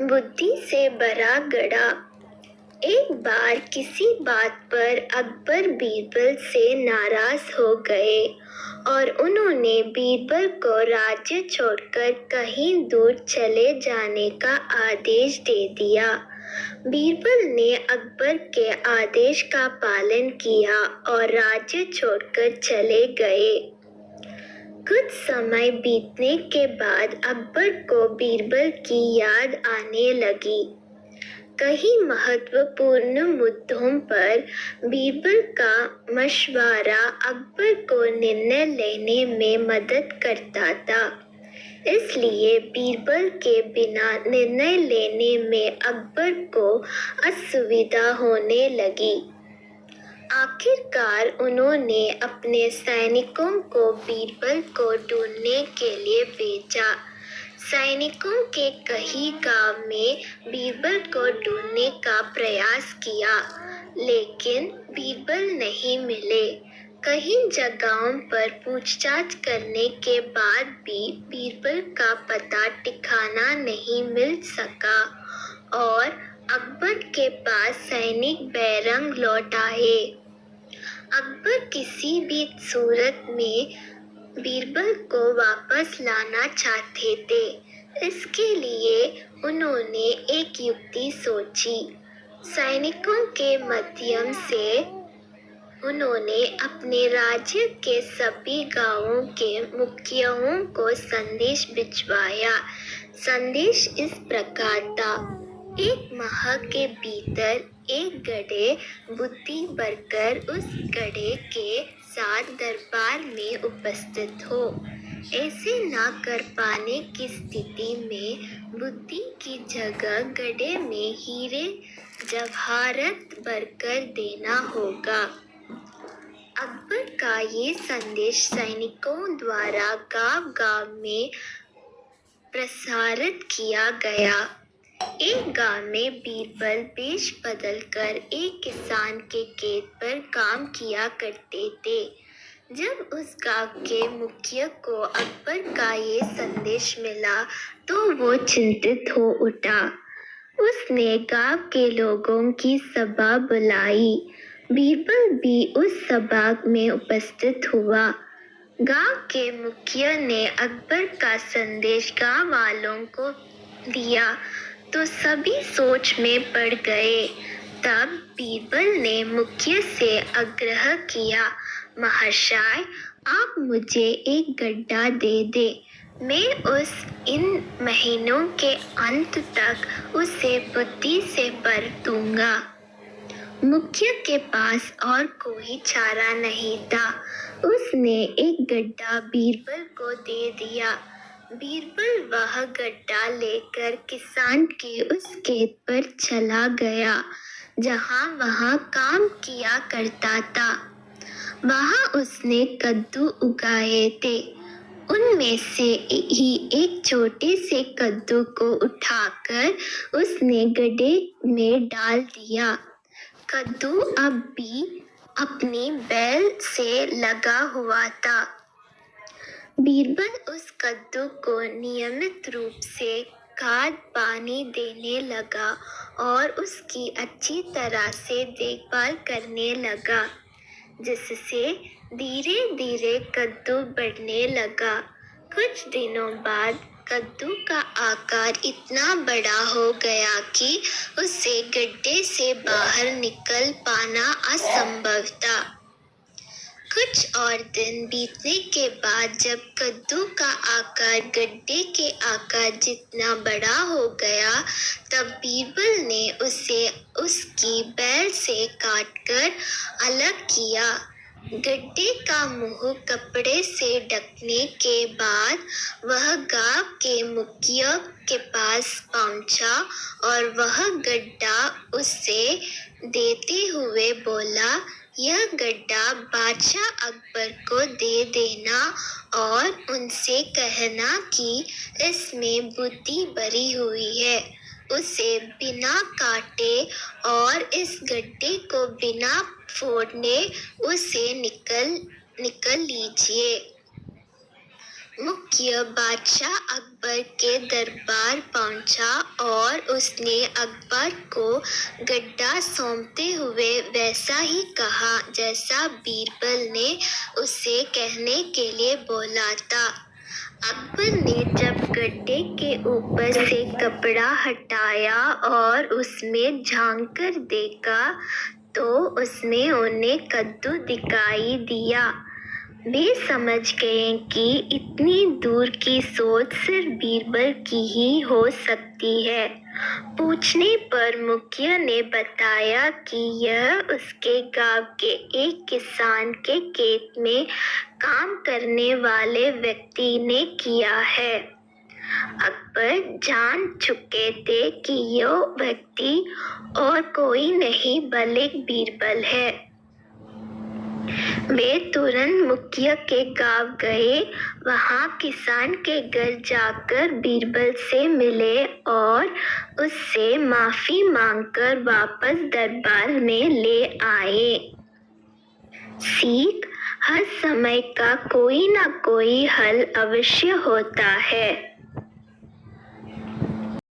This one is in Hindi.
बुद्धि से भरा गधा। एक बार किसी बात पर अकबर बीरबल से नाराज हो गए और उन्होंने बीरबल को राज्य छोड़कर कहीं दूर चले जाने का आदेश दे दिया। बीरबल ने अकबर के आदेश का पालन किया और राज्य छोड़कर चले गए। कुछ समय बीतने के बाद अकबर को बीरबल की याद आने लगी। कई महत्वपूर्ण मुद्दों पर बीरबल का मशवरा अकबर को निर्णय लेने में मदद करता था, इसलिए बीरबल के बिना निर्णय लेने में अकबर को असुविधा होने लगी। आखिरकार उन्होंने अपने सैनिकों को बीरबल को ढूंढने के लिए भेजा। सैनिकों के कई गांव में बीरबल को ढूंढने का प्रयास किया, लेकिन बीरबल नहीं मिले। कई जगहों पर पूछताछ करने के बाद भी बीरबल का पता ठिकाना नहीं मिल सका और अकबर के पास सैनिक बेरंग लौट आए। अकबर किसी भी सूरत में बीरबल को वापस लाना चाहते थे। इसके लिए उन्होंने एक युक्ति सोची। सैनिकों के माध्यम से उन्होंने अपने राज्य के सभी गांवों के मुखियाओं को संदेश भिजवाया। संदेश इस प्रकार था: एक माह के भीतर एक गधे बुद्धि भरकर उस गधे के साथ दरबार में उपस्थित हो। ऐसे न कर पाने की स्थिति में बुद्धि की जगह गधे में हीरे जवाहरात भरकर देना होगा। अकबर का ये संदेश सैनिकों द्वारा गांव-गांव में प्रसारित किया गया। एक गांव में बीरबल वेश बदलकर एक किसान के खेत पर काम किया करते थे। जब उस गांव के मुखिया को अकबर का ये संदेश मिला तो वो चिंतित हो उठा। उसने गांव के लोगों की सभा बुलाई। बीरबल भी उस सभा में उपस्थित हुआ। गांव के मुखिया ने अकबर का संदेश गांव वालों को दिया तो सभी सोच में पड़ गए। तब बीरबल ने मुखिया से आग्रह किया, महाशय, आप मुझे एक गड्ढा दे दे। मैं इन महीनों के अंत तक उसे बुद्धि से भर दूंगा। मुखिया के पास और कोई चारा नहीं था। उसने एक गड्ढा बीरबल को दे दिया। बीरबल वह गड्ढा लेकर किसान के उस खेत पर चला गया जहां वह काम किया करता था। वहां उसने कद्दू उगाए थे। उनमें से ही एक छोटे से कद्दू को उठाकर उसने गड्ढे में डाल दिया। कद्दू अब भी अपनी बेल से लगा हुआ था। बीरबल उस कद्दू को नियमित रूप से खाद पानी देने लगा और उसकी अच्छी तरह से देखभाल करने लगा, जिससे धीरे धीरे कद्दू बढ़ने लगा। कुछ दिनों बाद कद्दू का आकार इतना बड़ा हो गया कि उसे गड्ढे से बाहर निकल पाना असंभव था। कुछ और दिन बीतने के बाद जब कद्दू का आकार गड्ढे के आकार जितना बड़ा हो गया, तब बीरबल ने उसे उसकी बेल से काटकर अलग किया। गड्ढे का मुंह कपड़े से ढकने के बाद वह गांव के मुखिया के पास पहुंचा और वह गड्ढा उसे देते हुए बोला, यह गड्ढा बादशाह अकबर को दे देना और उनसे कहना कि इसमें बुद्धि भरी हुई है। उसे बिना काटे और इस गड्ढे को बिना फोड़ने उसे निकल लीजिए। मुखिया बादशाह अकबर के दरबार पहुंचा और उसने अकबर को गड्ढा सौंपते हुए वैसा ही कहा जैसा बीरबल ने उसे कहने के लिए बोला था। अकबर ने जब गड्ढे के ऊपर से कपड़ा हटाया और उसमें झांक कर देखा तो उसमें उन्हें कद्दू दिखाई दिया। वे समझ गए कि इतनी दूर की सोच सिर्फ बीरबल की ही हो सकती है। पूछने पर मुखिया ने बताया कि यह उसके गांव के एक किसान के खेत में काम करने वाले व्यक्ति ने किया है। अकबर जान चुके थे कि यह व्यक्ति और कोई नहीं बल्कि बीरबल है। वे तुरंत मुखिया के गांव गए, वहां किसान के घर जाकर बीरबल से मिले और उससे माफी मांगकर वापस दरबार में ले आए। सीख: हर समय का कोई ना कोई हल अवश्य होता है।